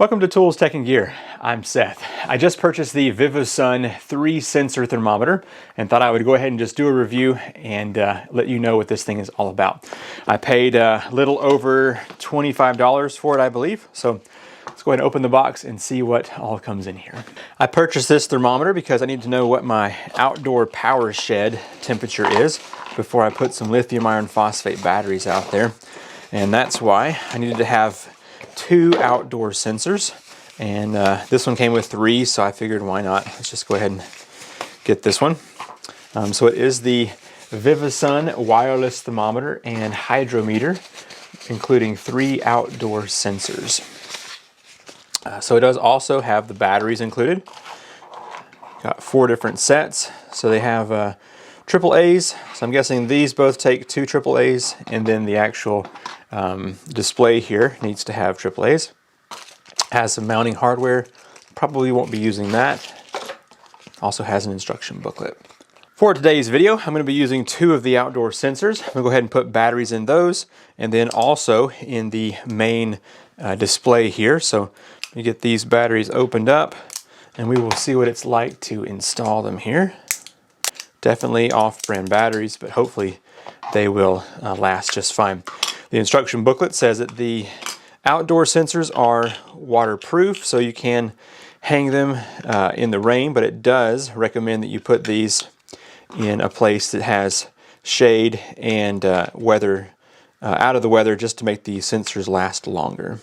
Welcome to Tools, Tech, and Gear. I'm Seth. I just purchased the Vivosun 3-sensor thermometer and thought I would go ahead and just do a review and let you know what this thing is all about. I paid a little over $25 for it, I believe. So let's go ahead and open the box and see what all comes in here. I purchased this thermometer because I need to know what my outdoor power shed temperature is before I put some lithium iron phosphate batteries out there. And that's why I needed to have 2 outdoor sensors, and this one came with 3, so I figured why not. Let's just go ahead and get this one. So it is the Vivosun wireless thermometer and hydrometer, including 3 outdoor sensors. So it does also have the batteries included. Got 4 different sets, so they have AAAs, so I'm guessing these both take 2 AAAs, and then the actual display here needs to have AAAs. Has some mounting hardware, probably won't be using that. Also has an instruction booklet. For today's video, I'm going to be using 2 of the outdoor sensors. I'm going to go ahead and put batteries in those, and then also in the main display here. So you get these batteries opened up, and we will see what it's like to install them here. Definitely off-brand batteries, but hopefully they will last just fine. The instruction booklet says that the outdoor sensors are waterproof, so you can hang them in the rain, but it does recommend that you put these in a place that has shade and weather, out of the weather, just to make the sensors last longer.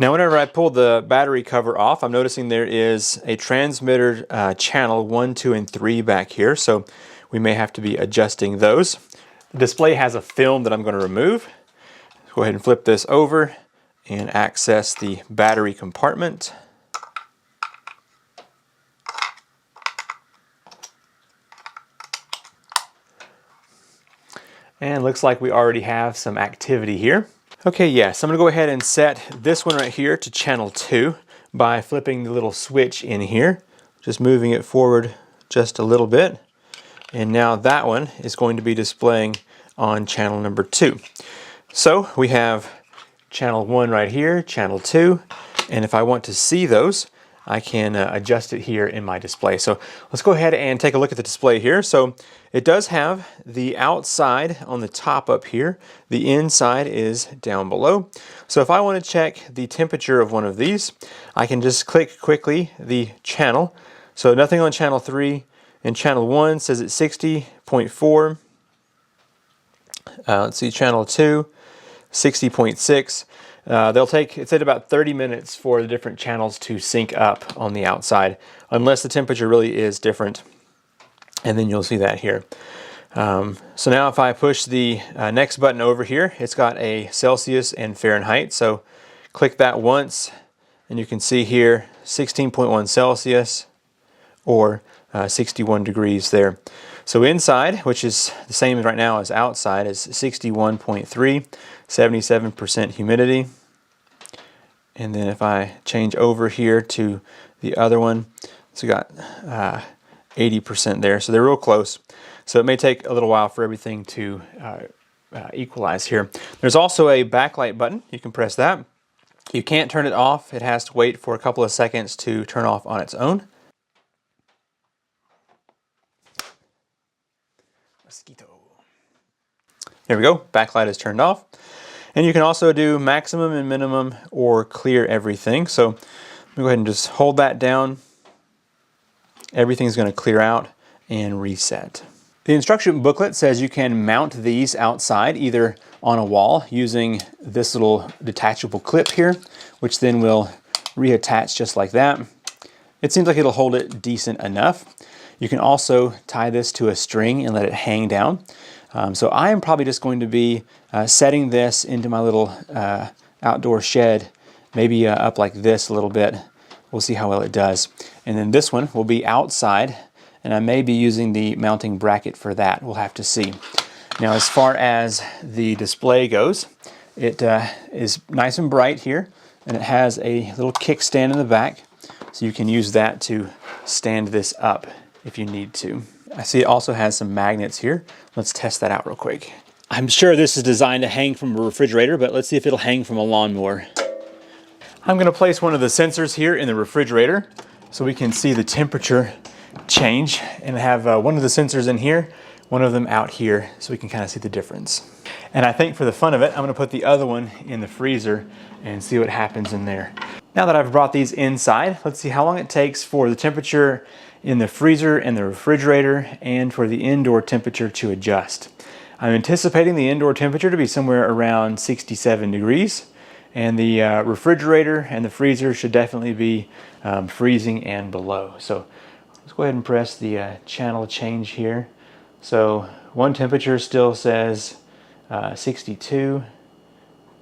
Now whenever I pull the battery cover off, I'm noticing there is a transmitter channel 1, 2, and 3 back here, so we may have to be adjusting those. The display has a film that I'm going to remove. Go ahead and flip this over and access the battery compartment. And looks like we already have some activity here. Okay, yes, I'm going to go ahead and set this one right here to channel 2 by flipping the little switch in here, just moving it forward just a little bit. And now that one is going to be displaying on channel number 2. So we have channel 1 right here, channel 2, and if I want to see those, I can adjust it here in my display. So let's go ahead and take a look at the display here. So it does have the outside on the top up here. The inside is down below. So if I want to check the temperature of one of these, I can just click quickly the channel. So nothing on channel 3, and channel 1 says it's 60.4. Let's see, channel 2, 60.6. They'll take, it said, about 30 minutes for the different channels to sync up on the outside, unless the temperature really is different, and then you'll see that here. So now if I push the next button over here, it's got a Celsius and Fahrenheit, so click that once, and you can see here 16.1 Celsius or 61 degrees there. So inside, which is the same right now as outside, is 61.3, 77% humidity. And then if I change over here to the other one, it's got 80% there. So they're real close. So it may take a little while for everything to equalize here. There's also a backlight button. You can press that. You can't turn it off. It has to wait for a couple of seconds to turn off on its own. Mosquito. There we go. Backlight is turned off. And you can also do maximum and minimum or clear everything. So I'm going to go ahead and just hold that down. Everything's going to clear out and reset. The instruction booklet says you can mount these outside, either on a wall using this little detachable clip here, which then will reattach just like that. It seems like it'll hold it decent enough. You can also tie this to a string and let it hang down. So I am probably just going to be setting this into my little outdoor shed, maybe up like this a little bit. We'll see how well it does. And then this one will be outside, and I may be using the mounting bracket for that. We'll have to see. Now as far as the display goes, it is nice and bright here, and it has a little kickstand in the back, so you can use that to stand this up if you need to. I see it also has some magnets here. Let's test that out real quick. I'm sure this is designed to hang from a refrigerator, but let's see if it'll hang from a lawnmower. I'm gonna place one of the sensors here in the refrigerator so we can see the temperature change, and have one of the sensors in here, one of them out here, so we can kind of see the difference. And I think for the fun of it, I'm gonna put the other one in the freezer and see what happens in there. Now that I've brought these inside, let's see how long it takes for the temperature in the freezer and the refrigerator and for the indoor temperature to adjust. I'm anticipating the indoor temperature to be somewhere around 67 degrees, and the refrigerator and the freezer should definitely be freezing and below. So let's go ahead and press the channel change here. So one temperature still says 62,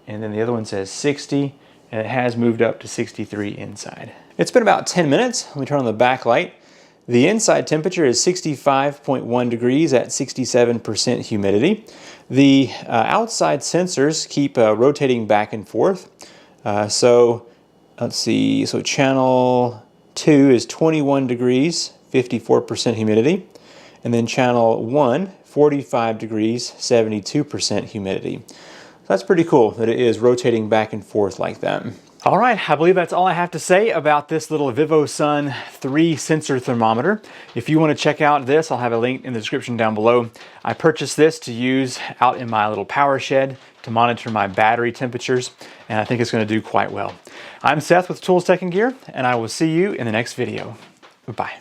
and then the other one says 60, and it has moved up to 63 inside. It's been about 10 minutes. Let me turn on the backlight. The inside temperature is 65.1 degrees at 67% humidity. The outside sensors keep rotating back and forth. So let's see, so channel 2 is 21 degrees, 54% humidity. And then channel 1, 45 degrees, 72% humidity. That's pretty cool that it is rotating back and forth like that. All right, I believe that's all I have to say about this little Vivosun 3 sensor thermometer. If you want to check out this, I'll have a link in the description down below. I purchased this to use out in my little power shed to monitor my battery temperatures, and I think it's going to do quite well. I'm Seth with Tools, Tech, and Gear, and I will see you in the next video. Bye.